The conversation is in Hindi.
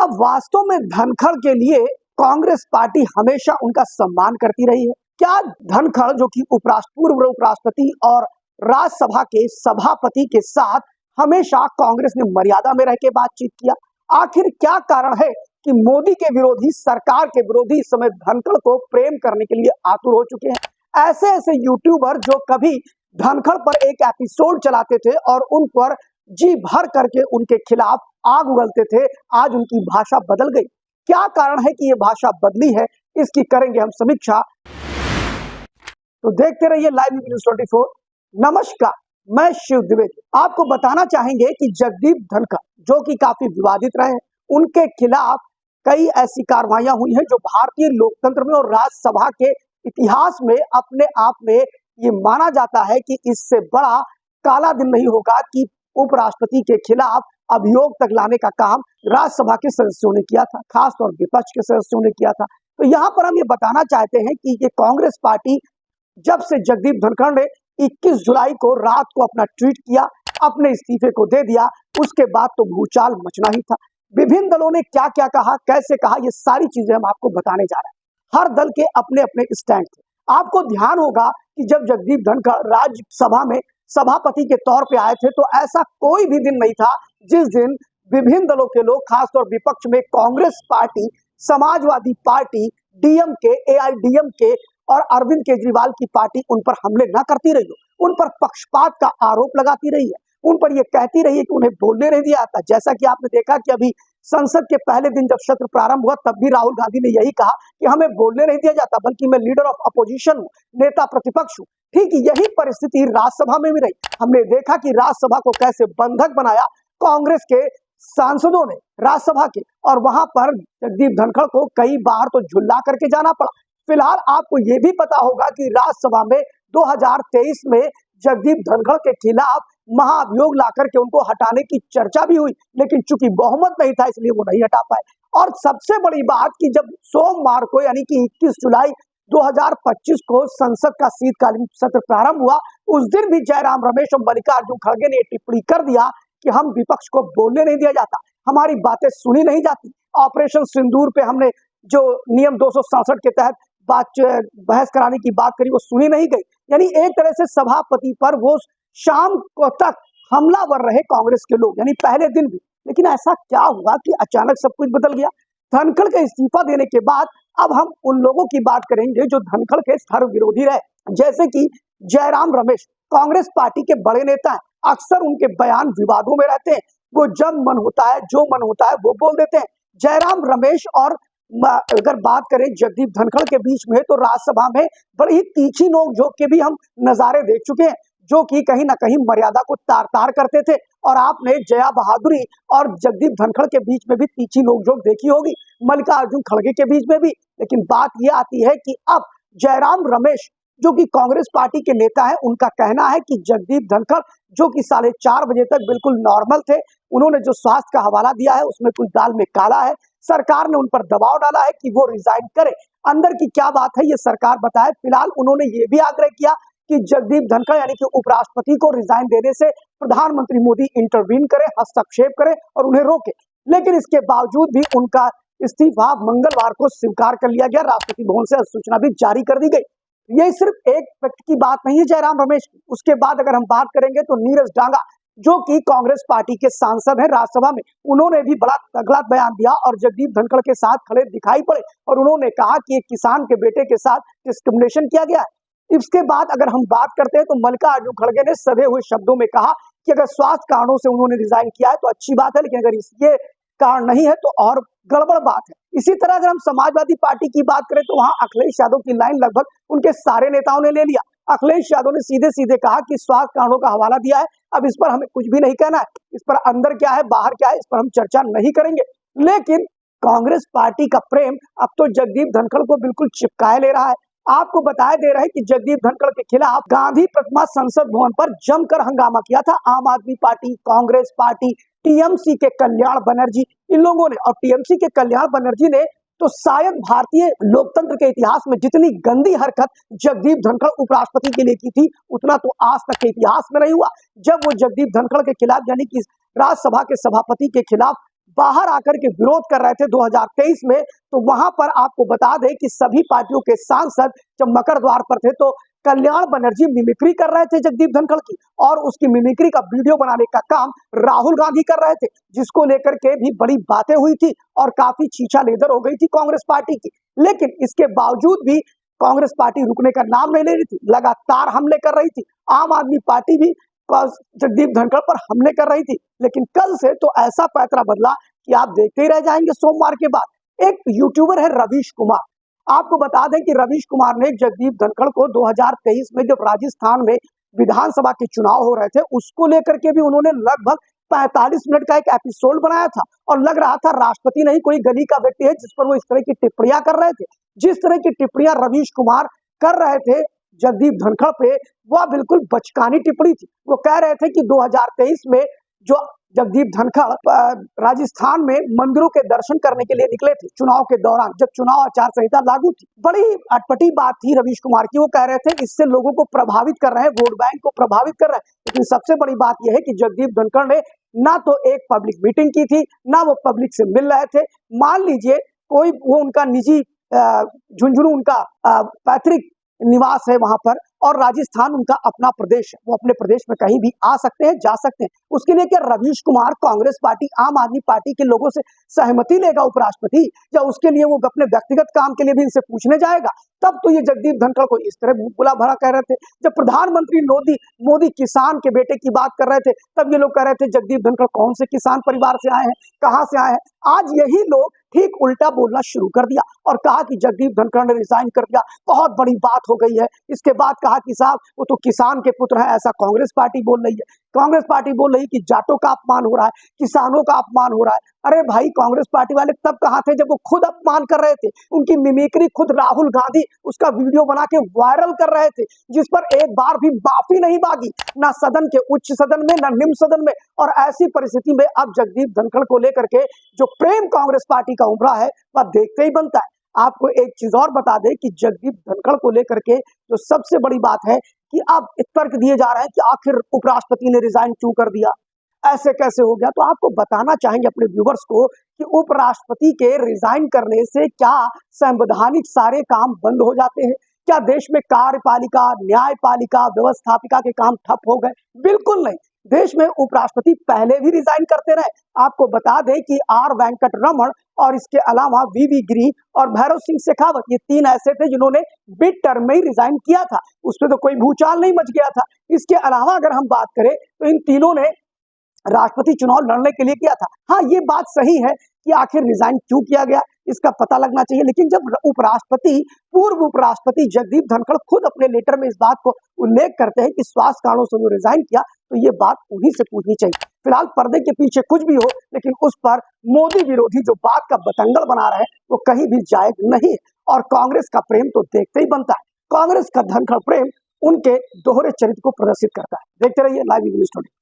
क्या वास्तव में धनखड़ के लिए कांग्रेस पार्टी हमेशा उनका सम्मान करती रही है? क्या धनखड़ जो कि पूर्व उपराष्ट्रपति और राज्यसभा के सभापति के साथ हमेशा कांग्रेस ने मर्यादा में रह के बातचीत किया? आखिर क्या कारण है कि मोदी के विरोधी, सरकार के विरोधी इस समय धनखड़ को प्रेम करने के लिए आतुर हो चुके हैं? ऐसे ऐसे यूट्यूबर जो कभी धनखड़ पर एक एपिसोड चलाते थे और उन पर जी भर करके उनके खिलाफ आग उगलते थे, आज उनकी भाषा बदल गई। क्या कारण है कि ये भाषा बदली है, इसकी करेंगे हम समीक्षा। तो देखते रहिए लाइव न्यूज़ 24। नमस्कार, मैं शिव द्विवेदी। आपको बताना चाहेंगे कि जगदीप धनखड़ जो कि काफी विवादित रहे, उनके खिलाफ कई ऐसी कार्रवाइयां हुई हैं जो भारतीय लोकतंत्र में और राज्यसभा के इतिहास में अपने आप में ये माना जाता है कि इससे बड़ा काला दिन नहीं होगा कि उपराष्ट्रपति के खिलाफ अभियोग तक लाने का काम राज्यसभा के सदस्यों ने किया था, खासतौर विपक्ष के सदस्यों ने किया था। तो यहाँ पर हम ये बताना चाहते हैं कि ये कांग्रेस पार्टी जब से जगदीप धनखड़ ने 21 जुलाई को रात को अपना ट्वीट किया, अपने इस्तीफे को दे दिया, उसके बाद तो भूचाल मचना ही था। विभिन्न दलों ने क्या क्या कहा, कैसे कहा, ये सारी चीजें हम आपको बताने जा रहे हैं। हर दल के अपने अपने स्टैंड थे। आपको ध्यान होगा कि जब जगदीप धनखड़ राज्यसभा में सभापति के तौर पे आए थे तो ऐसा कोई भी दिन नहीं था जिस दिन विभिन्न दलों के लोग, खासतौर विपक्ष में Congress party, Samajwadi party, DMK, AIADMK और अरविंद केजरीवाल की पार्टी उन पर हमले न करती रही हो, उन पर पक्षपात का आरोप लगाती रही है, उन पर यह कहती रही है कि उन्हें बोलने नहीं दिया जाता। जैसा कि आपने देखा कि अभी संसद के पहले दिन जब सत्र प्रारंभ हुआ तब भी राहुल गांधी ने यही कहा कि हमें बोलने नहीं दिया जाता, बल्कि मैं लीडर ऑफ अपोजिशन हूँ, नेता प्रतिपक्ष हूँ। ठीक यही परिस्थिति राज्यसभा में भी रही। हमने देखा कि राज्यसभा को कैसे बंधक बनाया कांग्रेस के सांसदों ने राज्यसभा के, और वहां पर जगदीप धनखड़ को कई बार तो झुल्ला करके जाना पड़ा। फिलहाल आपको यह भी पता होगा कि राज्यसभा में 2023 में जगदीप धनखड़ के खिलाफ महाअभियोग लाकर के उनको हटाने की चर्चा भी हुई, लेकिन चूंकि बहुमत नहीं था इसलिए वो नहीं हटा पाए। और सबसे बड़ी बात कि जब सोमवार को यानी कि 21 जुलाई 2025 को संसद का शीतकालीन सत्र प्रारंभ हुआ, उस दिन भी जयराम रमेश और मल्लिकार्जुन खड़गे ने टिप्पणी कर दिया कि हम विपक्ष को बोलने नहीं दिया जाता, हमारी बातें सुनी नहीं जाती। ऑपरेशन सिंदूर पे हमने जो नियम 267 के तहत बहस कराने की बात करी वो सुनी नहीं गई। यानी एक तरह से सभापति पर वो शाम को तक हमलावर रहे कांग्रेस के लोग, यानी पहले दिन भी। लेकिन ऐसा क्या हुआ कि अचानक सब कुछ बदल गया? धनखड़ का इस्तीफा देने के बाद अब हम उन लोगों की बात करेंगे जो धनखड़ के सर्व विरोधी रहे, जैसे कि जयराम रमेश, कांग्रेस पार्टी के बड़े नेता हैं। अक्सर उनके बयान विवादों में रहते हैं, वो जब मन होता है, जो मन होता है वो बोल देते हैं। जयराम रमेश और अगर बात करें जगदीप धनखड़ के बीच में, तो राज्यसभा में बड़ी ही तीखी नोकझोंक के भी हम नजारे देख चुके हैं, जो कि कहीं ना कहीं मर्यादा को तार तार करते थे। और आपने जया बहादुरी और जगदीप धनखड़ के बीच में भी तीखी नोकझोंक देखी होगी, मल्लिकार्जुन खड़गे के बीच में भी। लेकिन बात यह आती है कि अब जयराम रमेश जो कि कांग्रेस पार्टी के नेता है, उनका कहना है कि जगदीप धनखड़ जो कि 4:30 बजे तक बिल्कुल नॉर्मल थे, उन्होंने जो स्वास्थ्य का हवाला दिया है उसमें कुछ दाल में काला है। सरकार ने उन पर दबाव डाला है कि वो रिजाइन करे। अंदर की क्या बात है ये सरकार बताए। फिलहाल उन्होंने ये भी आग्रह किया कि जगदीप धनखड़ यानी कि उपराष्ट्रपति को रिजाइन देने से प्रधानमंत्री मोदी इंटरवीन करे, हस्तक्षेप करे और उन्हें रोके। लेकिन इसके बावजूद भी उनका इस्तीफा मंगलवार को स्वीकार कर लिया गया। राष्ट्रपति भवन से अधिसूचना भी जारी कर दी गई। ये सिर्फ एक व्यक्ति की बात नहीं है जयराम रमेश की। उसके बाद अगर हम बात करेंगे तो नीरज डांगा जो कि कांग्रेस पार्टी के सांसद हैं राज्यसभा में, उन्होंने भी बड़ा तगड़ा बयान दिया और जगदीप धनखड़ के साथ खड़े दिखाई पड़े और उन्होंने कहा कि एक किसान के बेटे के साथ डिस्क्रिमिनेशन किया गया है। इसके बाद अगर हम बात करते हैं तो मल्लिकार्जुन खड़गे ने सधे हुए शब्दों में कहा कि अगर स्वास्थ्य कारणों से उन्होंने रिजाइन किया है तो अच्छी बात है, लेकिन अगर ये कारण नहीं है तो और गड़बड़ बात है। इसी तरह अगर हम समाजवादी पार्टी की बात करें तो वहां अखिलेश यादव की लाइन लगभग उनके सारे नेताओं ने ले लिया। अखिलेश यादव ने सीधे सीधे कहा कि स्वास्थ्य कारणों का हवाला दिया है, अब इस पर हमें कुछ भी नहीं कहना है, इस पर अंदर क्या है बाहर क्या है इस पर हम चर्चा नहीं करेंगे। लेकिन कांग्रेस पार्टी का प्रेम अब तो जगदीप धनखड़ को बिल्कुल चिपकाए ले रहा है। आपको बताया दे रहा है कि जगदीप धनखड़ के खिलाफ गांधी प्रतिमा संसद भवन पर जमकर हंगामा किया था आम आदमी पार्टी, कांग्रेस पार्टी, टीएमसी के कल्याण बनर्जी, इन लोगों ने। और टीएमसी के कल्याण बनर्जी ने तो शायद भारतीय लोकतंत्र के इतिहास में जितनी गंदी हरकत जगदीप धनखड़ उपराष्ट्रपति के लिए की थी उतना तो आज तक के इतिहास में नहीं हुआ। जब वो जगदीप धनखड़ के खिलाफ यानी कि राज्यसभा के सभापति के खिलाफ बाहर आकर के विरोध कर रहे थे 2023 में, तो वहां पर आपको बता दें कि सभी पार्टियों के सांसद जब मकर द्वार पर थे तो कल्याण बनर्जी मिमिक्री कर रहे थे जगदीप धनखड़ की, और उसकी मिमिक्री का वीडियो बनाने का काम राहुल गांधी कर रहे थे, जिसको लेकर के भी बड़ी बातें हुई थी और काफी छीछा लेदर हो गई थी कांग्रेस पार्टी की। लेकिन इसके बावजूद भी कांग्रेस पार्टी रुकने का नाम नहीं ले रही थी, लगातार हमले कर रही थी। आम आदमी पार्टी भी जगदीप धनखड़ पर हमले कर रही थी, लेकिन कल से तो ऐसा पैतरा बदला कि आप देखते ही रह जाएंगे। सोमवार के बाद एक यूट्यूबर है रवीश कुमार, आपको बता दें कि रवीश कुमार ने जगदीप धनखड़ को 2023 में जब राजस्थान में विधानसभा के चुनाव हो रहे थे उसको लेकर के भी उन्होंने लगभग 45 मिनट का एक एपिसोड बनाया था, और लग रहा था राष्ट्रपति नहीं कोई गली का व्यक्ति है जिस पर वो इस तरह की टिप्पणियां कर रहे थे। जिस तरह की टिप्पणियां रवीश कुमार कर रहे थे जगदीप धनखड़ पे, वह बिल्कुल बचकानी टिप्पणी थी। वो कह रहे थे कि 2023 में जो जगदीप धनखड़ राजस्थान में मंदिरों के दर्शन करने के लिए निकले थे चुनाव के दौरान, जब चुनाव आचार संहिता लागू थी। बड़ी अटपटी बात थी रवीश कुमार की। वो कह रहे थे इससे लोगों को प्रभावित कर रहे हैं, वोट बैंक को प्रभावित कर रहे हैं। लेकिन सबसे बड़ी बात यह है कि जगदीप धनखड़ ने ना तो एक पब्लिक मीटिंग की थी, ना वो पब्लिक से मिल रहे थे। मान लीजिए कोई वो उनका निजी झुंझुनू उनका पैतृक निवास है वहां पर, और राजस्थान उनका अपना प्रदेश है, वो अपने प्रदेश में कहीं भी आ सकते हैं, जा सकते हैं। उसके लिए क्या रवीश कुमार कांग्रेस पार्टी आम आदमी पार्टी के लोगों से सहमति लेगा उपराष्ट्रपति, या उसके लिए वो अपने व्यक्तिगत काम के लिए भी इनसे पूछने जाएगा? तब तो ये जगदीप धनखड़ को इस तरह बुला भरा कह रहे थे। जब प्रधानमंत्री मोदी किसान के बेटे की बात कर रहे थे तब ये लोग कह रहे थे जगदीप धनखड़ कौन से किसान परिवार से आए हैं, कहां से आए हैं। आज यही लोग ठीक उल्टा बोलना शुरू कर दिया और कहा कि जगदीप धनखड़ ने रिजाइन कर दिया, बहुत बड़ी बात हो गई है। इसके बाद कहा कि साहब वो तो किसान के पुत्र है, ऐसा कांग्रेस पार्टी बोल रही है। कांग्रेस पार्टी बोल रही कि जाटों का अपमान हो रहा है, किसानों का अपमान हो रहा है। अरे भाई, कांग्रेस पार्टी वाले तब कहां थे जब वो खुद अपमान कर रहे थे। उनकी मिमिक्री खुद राहुल गांधी उसका वीडियो बना के वायरल कर रहे थे, जिस पर एक बार भी माफी नहीं मांगी, ना सदन के उच्च सदन में, ना निम्न सदन में। और ऐसी परिस्थिति में अब जगदीप धनखड़ को लेकर के जो प्रेम कांग्रेस पार्टी का उमड़ा है वह देखते ही बनता है। आपको एक चीज और बता दें कि जगदीप धनखड़ को लेकर के जो सबसे बड़ी बात है कि अब तर्क दिए जा रहे हैं कि आखिर उपराष्ट्रपति ने रिजाइन क्यों कर दिया, ऐसे कैसे हो गया। तो आपको बताना चाहेंगे अपने व्यूवर्स को कि उपराष्ट्रपति के रिजाइन करने से क्या संवैधानिक सारे काम बंद हो जाते हैं? क्या देश में कार्यपालिका, न्यायपालिका, व्यवस्थापिका के काम ठप हो गए? बिल्कुल नहीं। देश में उपराष्ट्रपति पहले भी रिजाइन करते रहे। आपको बता दें कि आर वेंकट रमन और इसके अलावा वीवी गिरी और भैरव सिंह शेखावत, ये तीन ऐसे थे जिन्होंने मिड टर्म में ही रिजाइन किया था। उसमें तो कोई भूचाल नहीं मच गया था। इसके अलावा अगर हम बात करें तो इन तीनों ने राष्ट्रपति चुनाव लड़ने के लिए किया था। हाँ, ये बात सही है कि आखिर रिजाइन क्यों किया गया इसका पता लगना चाहिए। लेकिन जब पूर्व उपराष्ट्रपति जगदीप धनखड़ खुद अपने लेटर में इस बात को उल्लेख करते हैं कि स्वास्थ्य कारणों से वो रिजाइन किया, तो ये बात उन्हीं से पूछनी चाहिए। फिलहाल पर्दे के पीछे कुछ भी हो, लेकिन उस पर मोदी विरोधी जो बात का बतंगड़ बना रहे हैं वो कहीं भी जायज नहीं है। और कांग्रेस का प्रेम तो देखते ही बनता है। कांग्रेस का धनखड़ प्रेम उनके दोहरे चरित्र को प्रदर्शित करता है। देखते रहिए लाइव न्यूज़ 20।